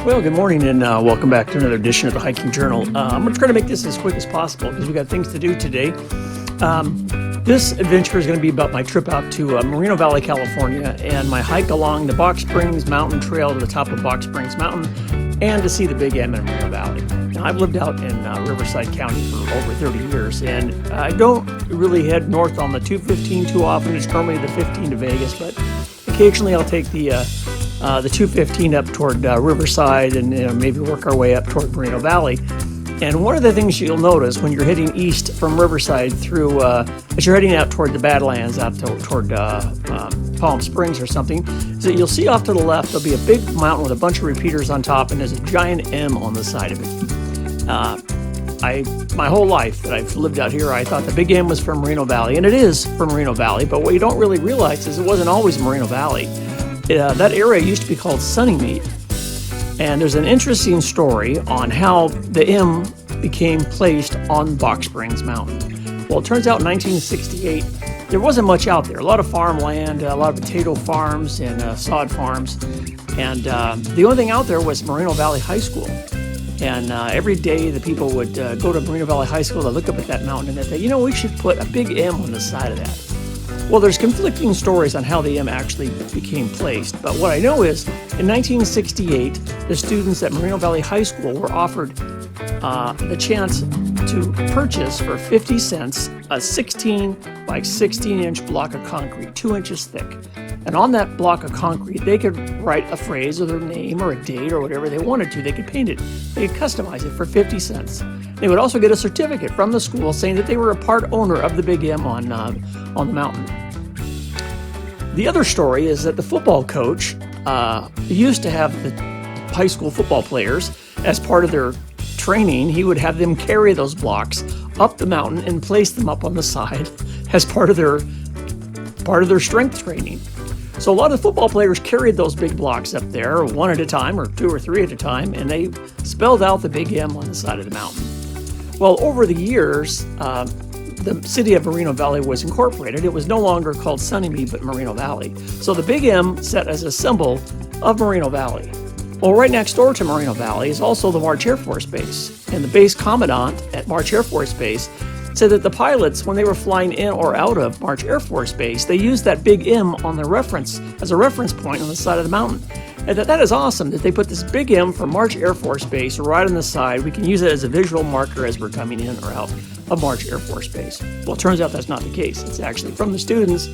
Well, good morning and welcome back to another edition of the Hiking Journal. I'm going to try to make this as quick as possible because we've got things to do today. This adventure is going to be about my trip out to Moreno Valley, California, and my hike along the Box Springs Mountain Trail to the top of Box Springs Mountain and to see the Big M in Moreno Valley. Now, I've lived out in Riverside County for over 30 years, and I don't really head north on the 215 too often. It's normally the 15 to Vegas, but occasionally I'll take the 215 up toward Riverside and maybe work our way up toward Moreno Valley. And one of the things you'll notice when you're heading east from Riverside through, as you're heading out toward the Badlands, out toward Palm Springs or something, is that you'll see off to the left there'll be a big mountain with a bunch of repeaters on top, and there's a giant M on the side of it. My whole life that I've lived out here, I thought the Big M was from Moreno Valley, and it is from Moreno Valley, but what you don't really realize is it wasn't always Moreno Valley. That area used to be called Sunnymead, and there's an interesting story on how the M became placed on Box Springs Mountain. Well, it turns out in 1968, there wasn't much out there. A lot of farmland, a lot of potato farms and sod farms, and the only thing out there was Moreno Valley High School. And every day the people would go to Moreno Valley High School to look up at that mountain and they'd say, we should put a big M on the side of that. Well, there's conflicting stories on how the M actually became placed, but what I know is in 1968, the students at Moreno Valley High School were offered the chance to purchase for 50 cents a 16 by 16 inch block of concrete, 2 inches thick. And on that block of concrete, they could write a phrase or their name or a date or whatever they wanted to. They could paint it. They could customize it for 50 cents. They would also get a certificate from the school saying that they were a part owner of the Big M on the mountain. The other story is that the football coach used to have the high school football players, as part of their training, he would have them carry those blocks up the mountain and place them up on the side as part of their strength training. So a lot of the football players carried those big blocks up there, one at a time or two or three at a time, and they spelled out the Big M on the side of the mountain. Well, over the years, the city of Moreno Valley was incorporated. It was no longer called Sunnymead, but Moreno Valley. So the Big M set as a symbol of Moreno Valley. Well, right next door to Moreno Valley is also the March Air Force Base. And the base commandant at March Air Force Base said that the pilots, when they were flying in or out of March Air Force Base, they used that Big M on the as a reference point on the side of the mountain. And that is awesome that they put this Big M from March Air Force Base right on the side. We can use it as a visual marker as we're coming in or out of March Air Force Base. Well, it turns out that's not the case. It's actually from the students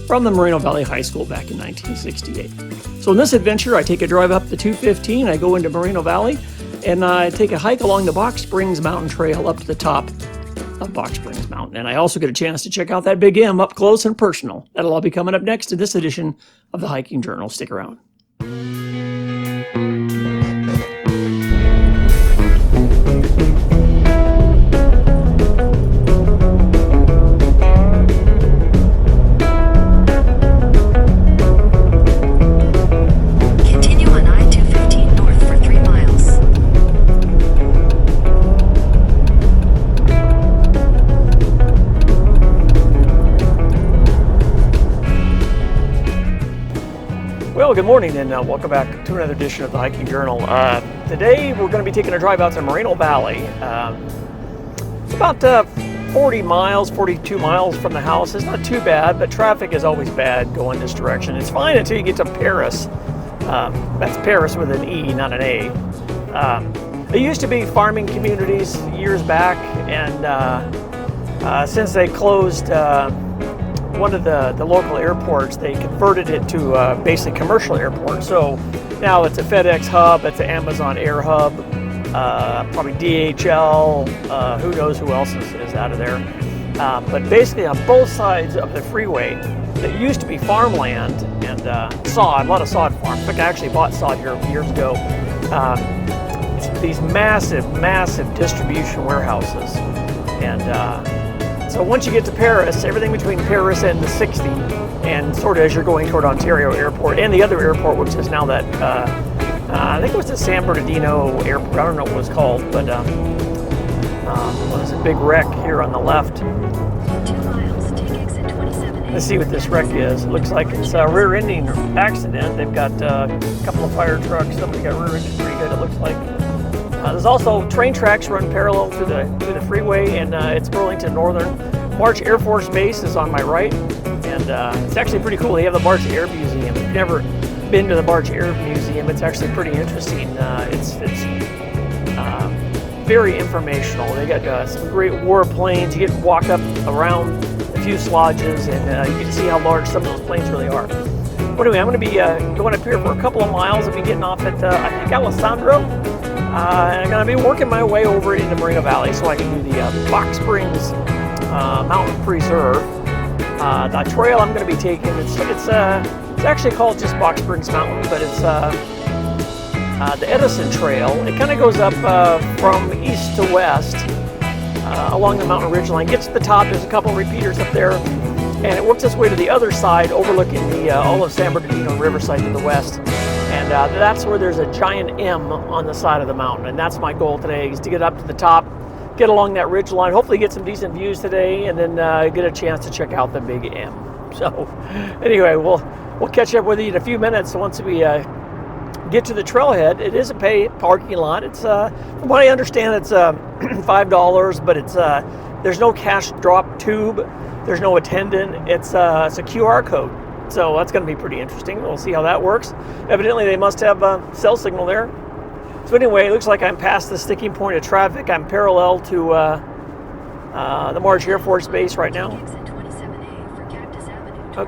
from the Moreno Valley High School back in 1968. So in this adventure, I take a drive up the 215, I go into Moreno Valley, and I take a hike along the Box Springs Mountain Trail up to the top of Box Springs Mountain. And I also get a chance to check out that Big M up close and personal. That'll all be coming up next in this edition of the Hiking Journal. Stick around. Well, good morning and welcome back to another edition of the Hiking Journal. Today we're going to be taking a drive out to Moreno Valley. It's about 42 miles from the house. It's not too bad, but traffic is always bad going this direction. It's fine until you get to Paris. That's Paris with an E, not an A. They used to be farming communities years back, and since they closed one of the local airports, they converted it to a basic commercial airport. So now it's a FedEx hub, it's an Amazon Air hub, probably DHL, who knows who else is out of there. But basically on both sides of the freeway, that used to be farmland and sod, a lot of sod farms. In fact, I actually bought sod here years ago. These massive distribution warehouses. And so once you get to Paris, everything between Paris and the 60, and sort of as you're going toward Ontario Airport and the other airport, which is now that, I think it was the San Bernardino Airport, I don't know what it was called, but there's a big wreck here on the left. 2 miles, take exit 27A. Let's see what this wreck is. It looks like it's a rear-ending accident. They've got a couple of fire trucks. Somebody got rear-ended pretty good, it looks like. There's also train tracks run parallel to the freeway, and it's Burlington Northern. March Air Force Base is on my right, and it's actually pretty cool. They have the March Air Museum. If you've never been to the March Air Museum, it's actually pretty interesting. It's very informational. They got some great warplanes. You get to walk up around the fuselages, and you get to see how large some of those planes really are. But anyway, I'm going to be going up here for a couple of miles. I'll be getting off at, I think, Alessandro. And I'm going to be working my way over into Moreno Valley so I can do the Box Springs Mountain Preserve. The trail I'm going to be taking, it's actually called just Box Springs Mountain, but it's the Edison Trail. It kind of goes up from east to west along the mountain ridgeline. Gets to the top, there's a couple of repeaters up there, and it works its way to the other side, overlooking all of San Bernardino Riverside to the west. And that's where there's a giant M on the side of the mountain, and that's my goal today, is to get up to the top, get along that ridge line, hopefully get some decent views today, and then get a chance to check out the big M. So anyway, we'll catch up with you in a few minutes once we get to the trailhead. It is a pay parking lot. It's from what I understand, it's $5, but it's there's no cash drop tube, there's no attendant. It's a QR code. So that's going to be pretty interesting. We'll see how that works. Evidently, they must have a cell signal there. So anyway, it looks like I'm past the sticking point of traffic. I'm parallel to the March Air Force Base right now.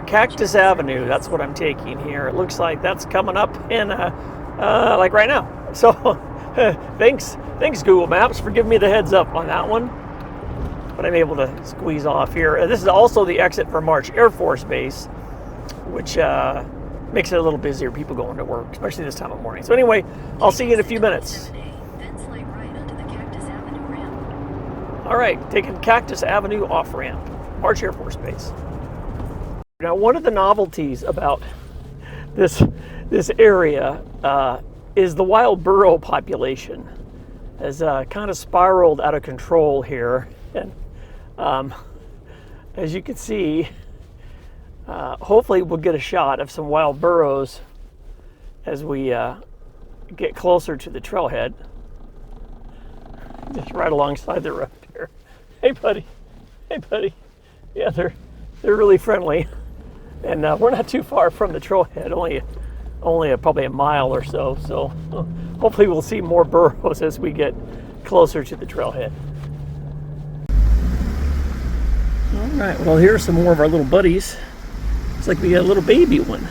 Cactus Avenue, that's what I'm taking here. It looks like that's coming up in like right now. So thanks Google Maps for giving me the heads up on that one. But I'm able to squeeze off here. This is also the exit for March Air Force Base, which makes it a little busier, people going to work, especially this time of morning. So anyway, I'll see you in a few minutes. All right, taking Cactus Avenue off-ramp, March Air Force Base. Now, one of the novelties about this area is the wild burro population has kind of spiraled out of control here. And as you can see, hopefully we'll get a shot of some wild burros as we get closer to the trailhead. Just right alongside the road here. Hey buddy, hey buddy. Yeah, they're really friendly, and we're not too far from the trailhead. Only probably a mile or so. So hopefully we'll see more burros as we get closer to the trailhead. All right. Well, here's some more of our little buddies. It's like we got a little baby one.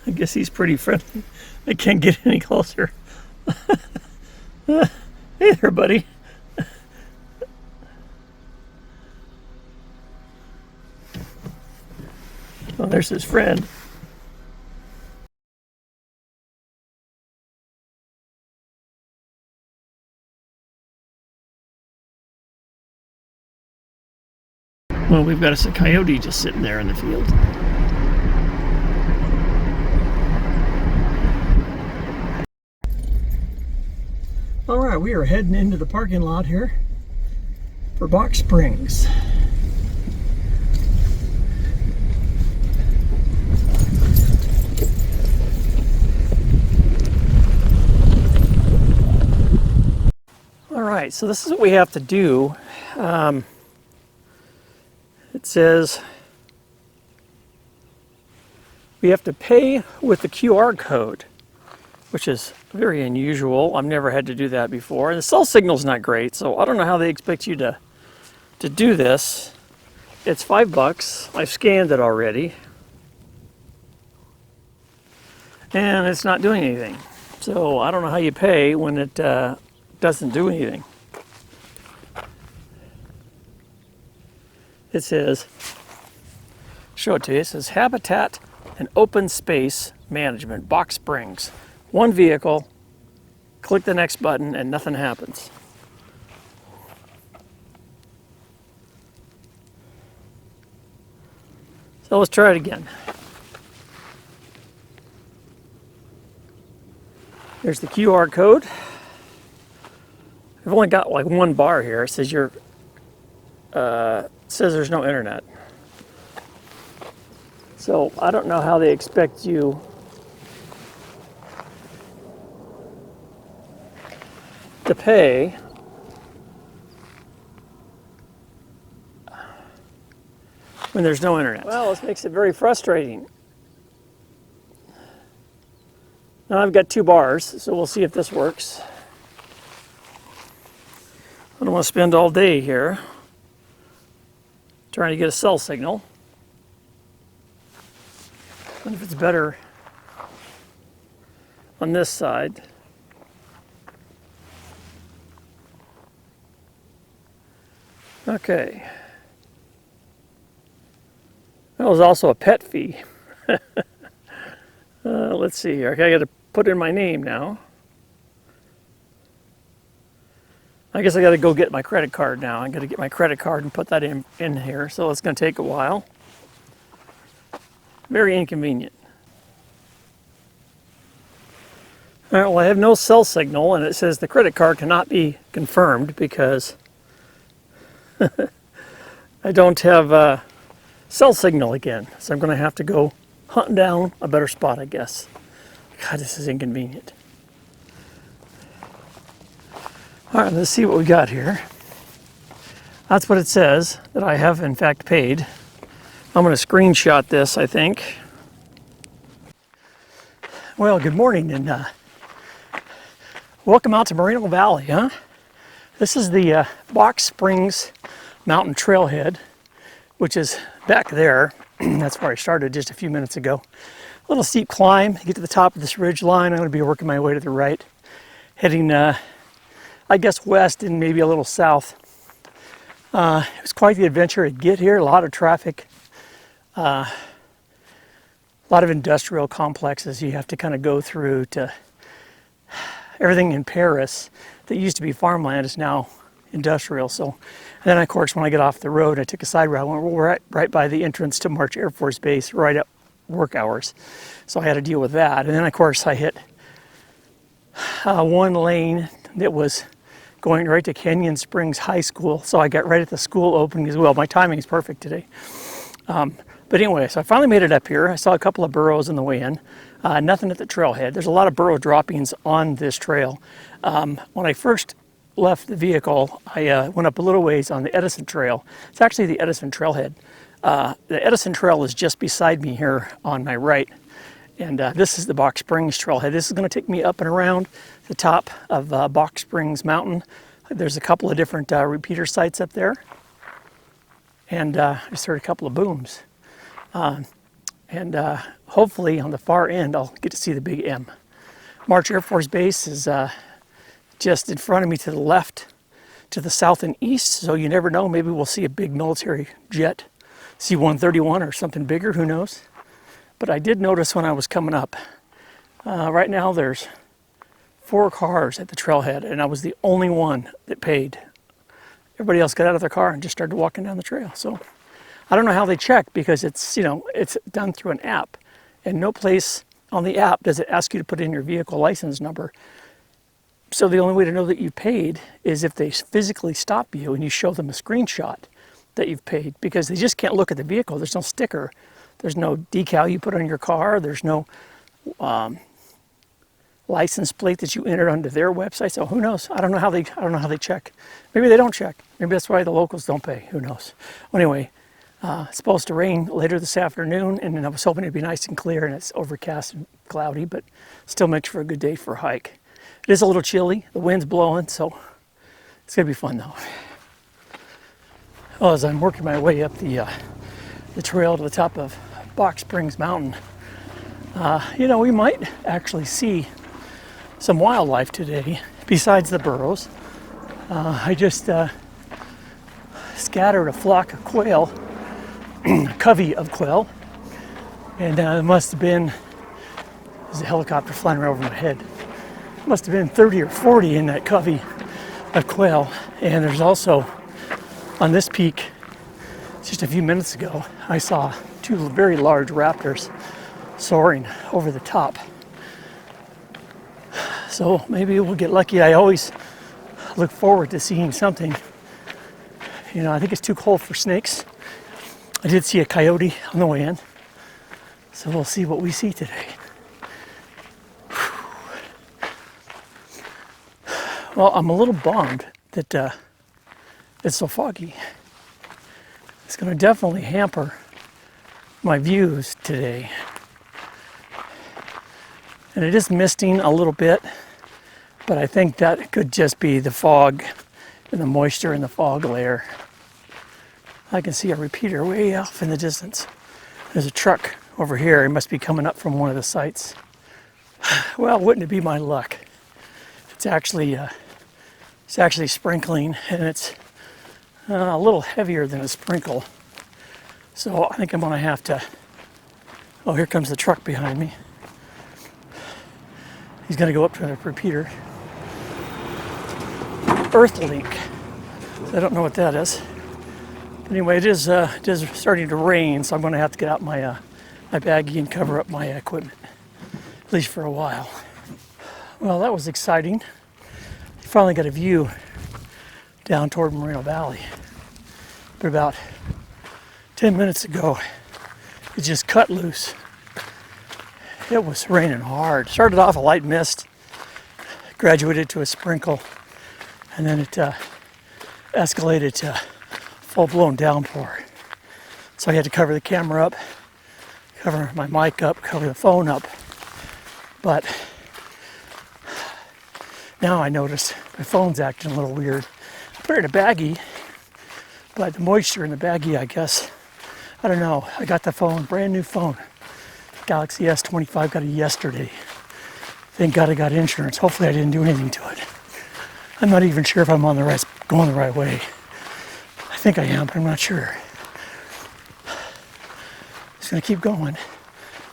I guess he's pretty friendly. I can't get any closer. Hey there, buddy. Oh, there's his friend. Well, we've got a coyote just sitting there in the field. All right, we are heading into the parking lot here for Box Springs. All right, so this is what we have to do. It says we have to pay with the QR code, which is very unusual. I've never had to do that before. And the cell signal's not great, so I don't know how they expect you to do this. It's $5. I've scanned it already. And it's not doing anything. So I don't know how you pay when it doesn't do anything. It says, show it to you, it says Habitat and Open Space Management, Box Springs. One vehicle, click the next button and nothing happens. So let's try it again. There's the QR code. I've only got like one bar here. It says says there's no internet. So I don't know how they expect you to pay when there's no internet. Well, this makes it very frustrating. Now I've got 2 bars, so we'll see if this works. I don't want to spend all day here trying to get a cell signal. And if it's better on this side. Okay. That was also a pet fee. Let's see here. Okay, I got to put in my name now. I guess I got to go get my credit card now. I got to get my credit card and put that in here. So it's going to take a while. Very inconvenient. All right, well, I have no cell signal, and it says the credit card cannot be confirmed because I don't have cell signal again. So I'm going to have to go hunting down a better spot, I guess. God, this is inconvenient. All right, let's see what we got here. That's what it says, that I have in fact paid. I'm going to screenshot this, I think. Well, good morning, and welcome out to Moreno Valley, huh? This is the Box Springs Mountain Trailhead, which is back there. That's where I started just a few minutes ago. A little steep climb. You get to the top of this ridge line. I'm going to be working my way to the right, heading, I guess, west and maybe a little south. It was quite the adventure to get here. A lot of traffic, a lot of industrial complexes you have to kind of go through to. Everything in Paris that used to be farmland is now industrial. So, and then of course when I get off the road, I took a side route. We're right by the entrance to March Air Force Base, right at work hours. So I had to deal with that. And then of course I hit one lane that was going right to Canyon Springs High School. So I got right at the school opening as well. My timing is perfect today. But anyway, so I finally made it up here. I saw a couple of burros on the way in. Nothing at the trailhead. There's a lot of burro droppings on this trail. When I first left the vehicle, I went up a little ways on the Edison Trail. It's actually the Edison Trailhead. The Edison Trail is just beside me here on my right. And this is the Box Springs Trailhead. This is going to take me up and around the top of Box Springs Mountain. There's a couple of different repeater sites up there. And I just heard a couple of booms. And hopefully on the far end, I'll get to see the big M. March Air Force Base is just in front of me to the left, to the south and east. So you never know, maybe we'll see a big military jet, C-131 or something bigger, who knows. But I did notice when I was coming up, right now there's 4 cars at the trailhead, and I was the only one that paid. Everybody else got out of their car and just started walking down the trail. So I don't know how they check, because it's, you know, it's done through an app, and no place on the app does it ask you to put in your vehicle license number. So the only way to know that you paid is if they physically stop you and you show them a screenshot that you've paid, because they just can't look at the vehicle. There's no sticker. There's no decal you put on your car. There's no license plate that you entered onto their website. So who knows? I don't know how they check. Maybe they don't check. Maybe that's why the locals don't pay. Who knows? Well, anyway, it's supposed to rain later this afternoon, and I was hoping it'd be nice and clear, and it's overcast and cloudy, but still makes for a good day for a hike. It is a little chilly. The wind's blowing, so it's gonna be fun though. Well, as I'm working my way up the trail to the top of Box Springs Mountain, you know, we might actually see some wildlife today besides the burros. I just scattered a flock of quail, a covey of quail, and it must have been, there's a helicopter flying right over my head. Must have been 30 or 40 in that covey of quail. And there's also, on this peak, just a few minutes ago, I saw 2 very large raptors soaring over the top. So maybe we'll get lucky. I always look forward to seeing something. You know, I think it's too cold for snakes. I did see a coyote on the way in, so we'll see what we see today. Well, I'm a little bummed that it's so foggy. It's going to definitely hamper my views today. And it is misting a little bit, but I think that could just be the fog and the moisture in the fog layer. I can see a repeater way off in the distance. There's a truck over here. It must be coming up from one of the sites. Well, wouldn't it be my luck? It's actually sprinkling, and it's a little heavier than a sprinkle. So I think I'm gonna have to, oh, here comes the truck behind me. He's gonna go up to the repeater. Earthlink. I don't know what that is. Anyway, it is starting to rain, so I'm gonna have to get out my baggie and cover up my equipment, at least for a while. Well, that was exciting. Finally got a view down toward Moreno Valley. But about 10 minutes ago, it just cut loose. It was raining hard. Started off a light mist, graduated to a sprinkle, and then it escalated to full-blown downpour. So I had to cover the camera up, cover my mic up, cover the phone up. But now I notice my phone's acting a little weird. I put it in a baggie, but the moisture in the baggie, I guess, I don't know. I got the phone, brand new phone. Galaxy S25, got it yesterday. Thank God I got insurance. Hopefully I didn't do anything to it. I'm not even sure if I'm going the right way. I think I am, but I'm not sure. Just gonna keep going.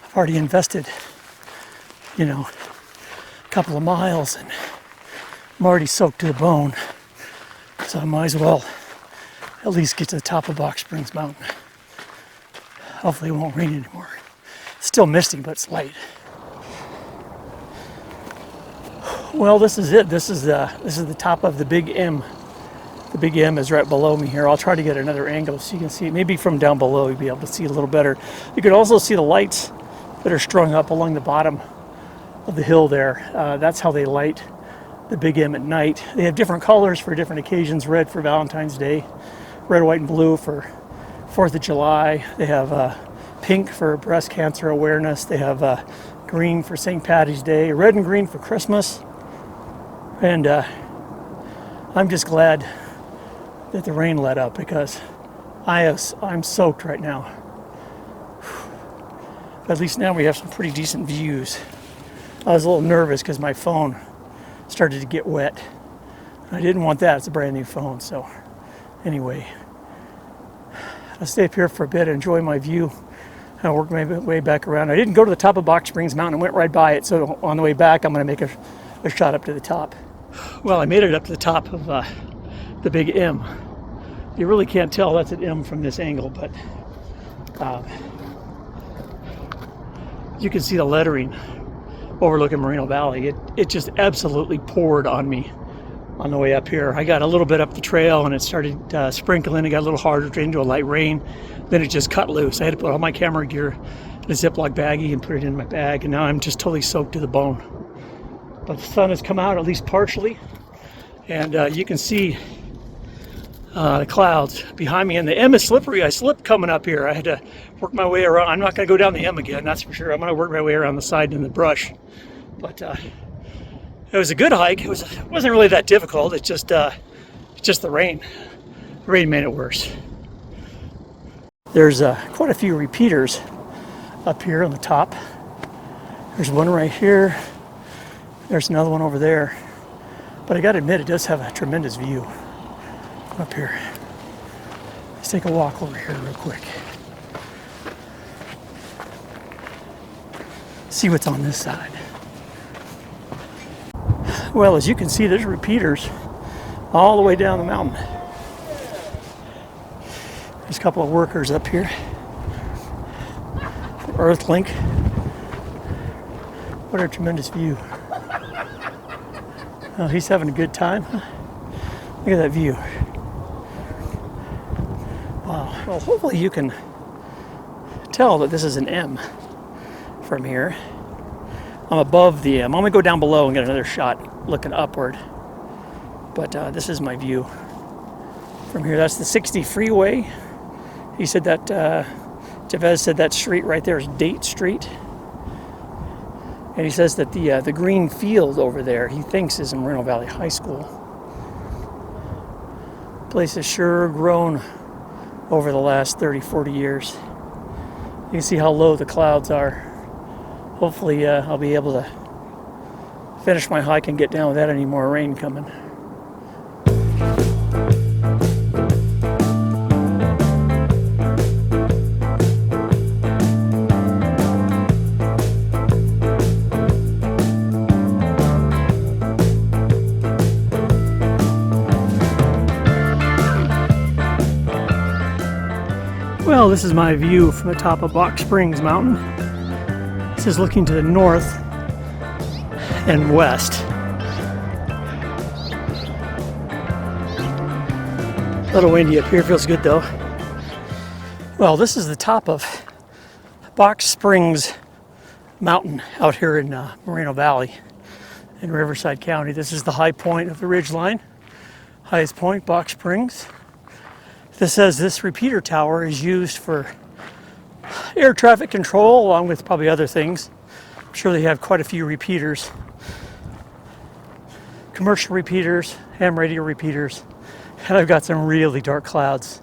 I've already invested, you know, a couple of miles, and I'm already soaked to the bone. So I might as well at least get to the top of Box Springs Mountain. Hopefully it won't rain anymore. It's still misty, but it's light. Well, this is it. This is the top of the Big M. The Big M is right below me here. I'll try to get another angle so you can see. Maybe from down below you'll be able to see a little better. You can also see the lights that are strung up along the bottom of the hill there. That's how they light the Big M at night. They have different colors for different occasions. Red for Valentine's Day, red, white, and blue for 4th of July. They have pink for breast cancer awareness. They have green for St. Patty's Day, red and green for Christmas. And I'm just glad that the rain let up, because I'm soaked right now. But at least now we have some pretty decent views. I was a little nervous because my phone started to get wet. I didn't want that. It's a brand new phone. So anyway, I'll stay up here for a bit, enjoy my view. I'll work my way back around. I didn't go to the top of Box Springs Mountain. I went right by it. So on the way back, I'm going to make a shot up to the top. Well, I made it up to the top of the Big M. You really can't tell that's an M from this angle, but you can see the lettering overlooking Moreno Valley. It just absolutely poured on me on the way up here. I got a little bit up the trail and it started sprinkling. It got a little harder, turned into a light rain. Then it just cut loose. I had to put all my camera gear in a Ziploc baggie and put it in my bag, and now I'm just totally soaked to the bone. But the sun has come out, at least partially, and you can see the clouds behind me, and the M is slippery. I slipped coming up here. I had to work my way around. I'm not going to go down the M again, that's for sure. I'm going to work my way around the side in the brush. But it was a good hike. It wasn't really that difficult. It's just the rain. The rain made it worse. There's quite a few repeaters up here on the top. There's one right here. There's another one over there. But I got to admit, it does have a tremendous view up here. Let's take a walk over here real quick. See what's on this side. Well, as you can see, there's repeaters all the way down the mountain. There's a couple of workers up here. Earthlink. What a tremendous view. Oh, he's having a good time. Look at that view. Wow. Well, hopefully you can tell that this is an M from here. I'm above the M. I'm going to go down below and get another shot looking upward. But this is my view from here. That's the 60 freeway. He said that, Chavez said that street right there is Date Street. And he says that the green field over there, he thinks is in Moreno Valley High School. Place has sure grown over the last 30, 40 years. You can see how low the clouds are. Hopefully I'll be able to finish my hike and get down without any more rain coming. Well, this is my view from the top of Box Springs Mountain. This is looking to the north and west. A little windy up here, feels good though. Well, this is the top of Box Springs Mountain out here in Moreno Valley in Riverside County. This is the high point of the ridgeline. Highest point, Box Springs. This says this repeater tower is used for air traffic control along with probably other things. I'm sure they have quite a few repeaters. Commercial repeaters, ham radio repeaters. And I've got some really dark clouds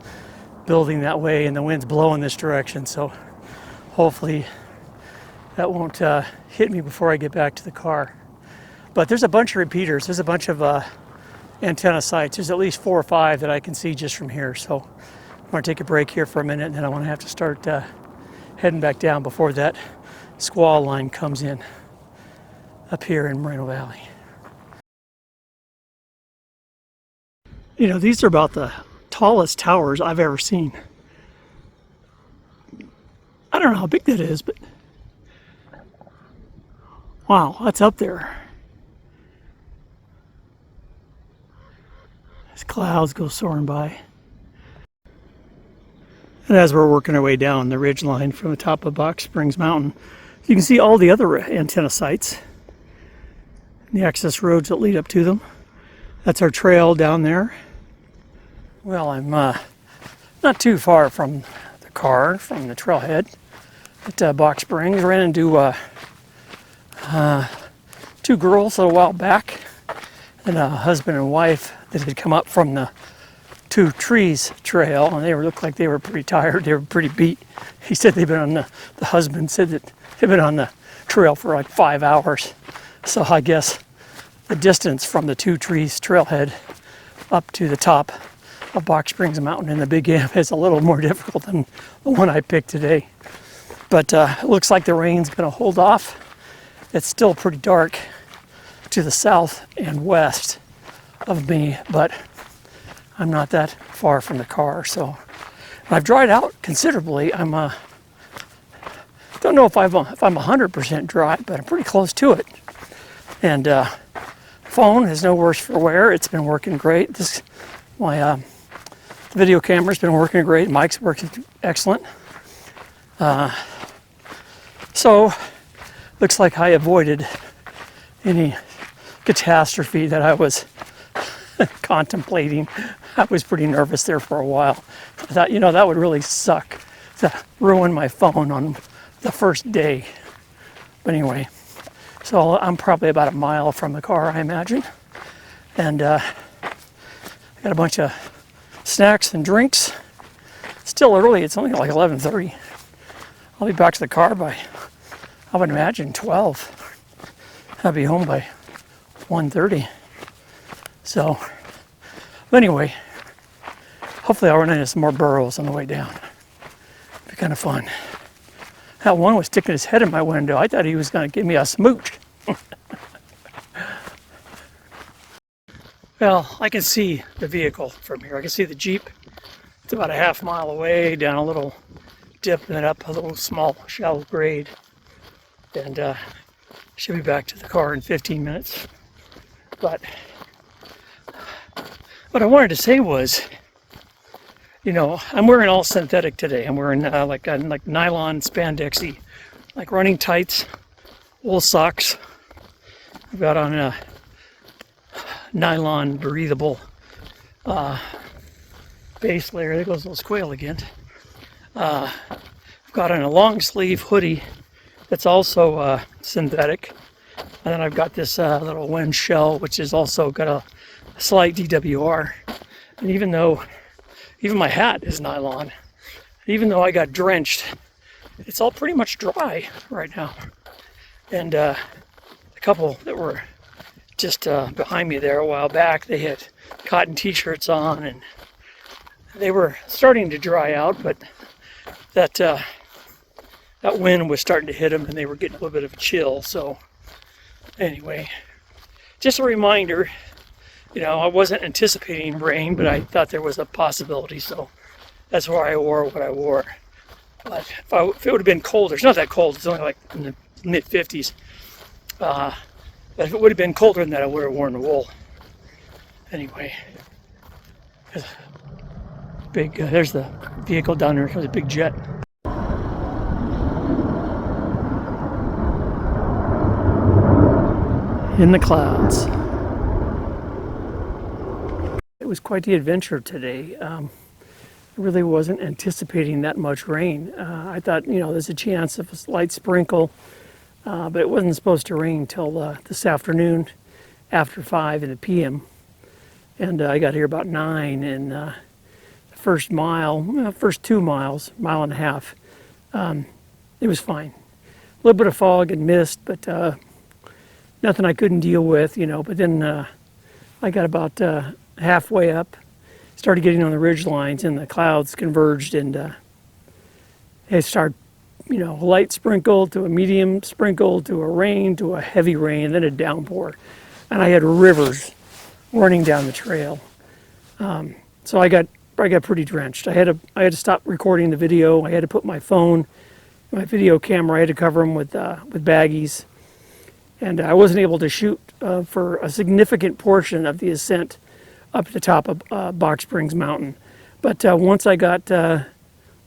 building that way and the wind's blowing this direction. So hopefully that won't hit me before I get back to the car. But there's a bunch of repeaters. There's a bunch of antenna sites. There's at least 4 or 5 that I can see just from here. So I'm going to take a break here for a minute and then I want to have to start heading back down before that squall line comes in up here in Moreno Valley. You know, these are about the tallest towers I've ever seen. I don't know how big that is, but wow, that's up there. As clouds go soaring by. And as we're working our way down the ridge line from the top of Box Springs Mountain, you can see all the other antenna sites, the access roads that lead up to them. That's our trail down there. Well, I'm not too far from the car, from the trailhead at Box Springs. Ran into 2 girls a while back, and a husband and wife that had come up from the 2 Trees trail, and they looked like they were pretty tired. They were pretty beat. He said they've been on the husband said that they've been on the trail for like 5 hours. So I guess the distance from the 2 Trees trailhead up to the top of Box Springs Mountain in the Big M is a little more difficult than the one I picked today. But it looks like the rain's going to hold off. It's still pretty dark to the south and west of me, but I'm not that far from the car, so I've dried out considerably. I'm don't know if I'm 100% dry, but I'm pretty close to it. And phone is no worse for wear. It's been working great. My video camera's been working great. Mic's working excellent. So looks like I avoided any catastrophe that I was contemplating. I was pretty nervous there for a while. I thought, you know, that would really suck to ruin my phone on the first day. But anyway, so I'm probably about a mile from the car, I imagine. And I got a bunch of snacks and drinks. Still early, it's only like 11:30. I'll be back to the car by, I would imagine, 12. I'll be home by 1:30. So, anyway, hopefully I'll run into some more burros on the way down. Be kind of fun. That one was sticking his head in my window. I thought he was going to give me a smooch. Well, I can see the vehicle from here. I can see the Jeep. It's about a half mile away, down a little dip and then up a little small shallow grade. And should be back to the car in 15 minutes. But what I wanted to say was, you know, I'm wearing all synthetic today. I'm wearing like nylon spandexy, like running tights, wool socks. I've got on a nylon breathable base layer. There goes a little squeal again. I've got on a long sleeve hoodie that's also synthetic. And then I've got this little wind shell, which is also got a slight DWR. And even my hat is nylon, even though I got drenched, it's all pretty much dry right now. And a couple that were just behind me there a while back, they had cotton t-shirts on and they were starting to dry out, but that wind was starting to hit them and they were getting a little bit of a chill. So anyway, just a reminder, you know, I wasn't anticipating rain, but I thought there was a possibility, so that's why I wore what I wore. But if it would have been colder, it's not that cold, it's only like in the mid-50s. But if it would have been colder than that, I would have worn the wool. Anyway, there's the vehicle down there, there's a big jet. In the clouds. It was quite the adventure today. I really wasn't anticipating that much rain. I thought, you know, there's a chance of a slight sprinkle, but it wasn't supposed to rain till this afternoon after 5 in the p.m. And I got here about 9, and the first 2 miles, mile and a half, it was fine. A little bit of fog and mist, but nothing I couldn't deal with, you know. But then I got about halfway up, started getting on the ridge lines, and the clouds converged, and it started, you know, a light sprinkle to a medium sprinkle to a rain to a heavy rain, and then a downpour, and I had rivers running down the trail. So I got pretty drenched. I had to stop recording the video. I had to put my phone, my video camera, I had to cover them with baggies. And I wasn't able to shoot for a significant portion of the ascent up to the top of Box Springs Mountain. But once I got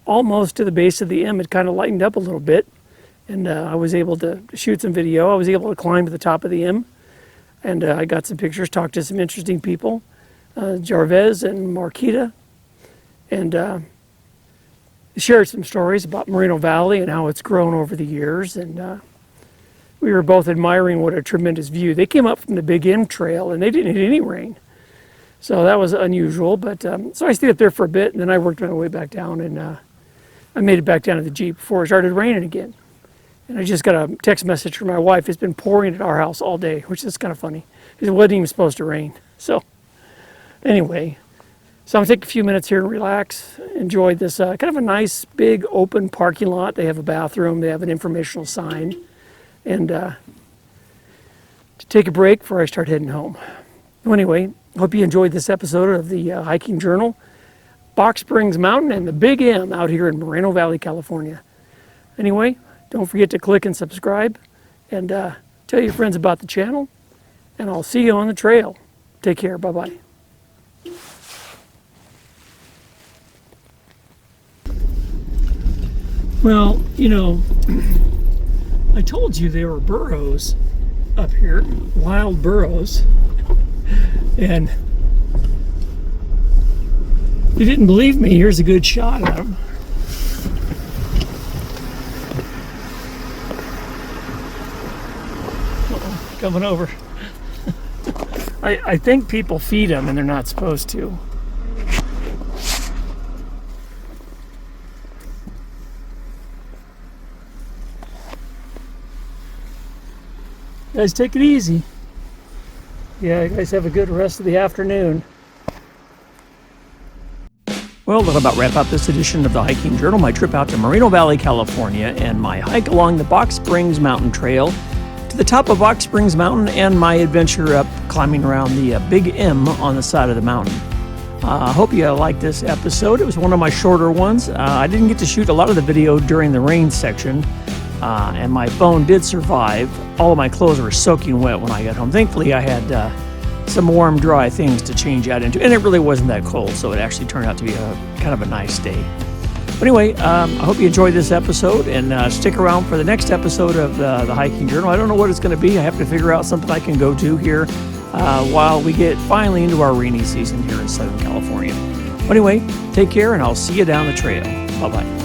almost to the base of the M, it kind of lightened up a little bit. And I was able to shoot some video. I was able to climb to the top of the M. And I got some pictures, talked to some interesting people, Jarvez and Marquita. And shared some stories about Moreno Valley and how it's grown over the years. And we were both admiring what a tremendous view. They came up from the Big M Trail and they didn't hit any rain. So that was unusual. But so I stayed up there for a bit, and then I worked my way back down, and I made it back down to the Jeep before it started raining again. And I just got a text message from my wife. It's been pouring at our house all day, which is kind of funny because it wasn't even supposed to rain. So anyway, so I'm going to take a few minutes here and relax, enjoy this kind of a nice big open parking lot. They have a bathroom, they have an informational sign, and to take a break before I start heading home. So anyway, hope you enjoyed this episode of the Hiking Journal, Box Springs Mountain and the Big M out here in Moreno Valley, California. Anyway, don't forget to click and subscribe, and tell your friends about the channel, and I'll see you on the trail. Take care. Bye-bye. Well, you know, I told you there were burros up here, wild burros, and if you didn't believe me, here's a good shot of them. Uh-oh, coming over. I think people feed them and they're not supposed to. Guys, take it easy. Yeah, you guys have a good rest of the afternoon. Well, that'll about wrap up this edition of the Hiking Journal, my trip out to Moreno Valley, California, and my hike along the Box Springs Mountain Trail to the top of Box Springs Mountain, and my adventure up climbing around the Big M on the side of the mountain. I hope you liked this episode. It was one of my shorter ones. I didn't get to shoot a lot of the video during the rain section, and my phone did survive. All of my clothes were soaking wet when I got home. Thankfully, I had some warm, dry things to change out into. And it really wasn't that cold, so it actually turned out to be a kind of a nice day. But anyway, I hope you enjoyed this episode, and stick around for the next episode of the Hiking Journal. I don't know what it's going to be. I have to figure out something I can go to here while we get finally into our rainy season here in Southern California. Anyway, take care, and I'll see you down the trail. Bye-bye.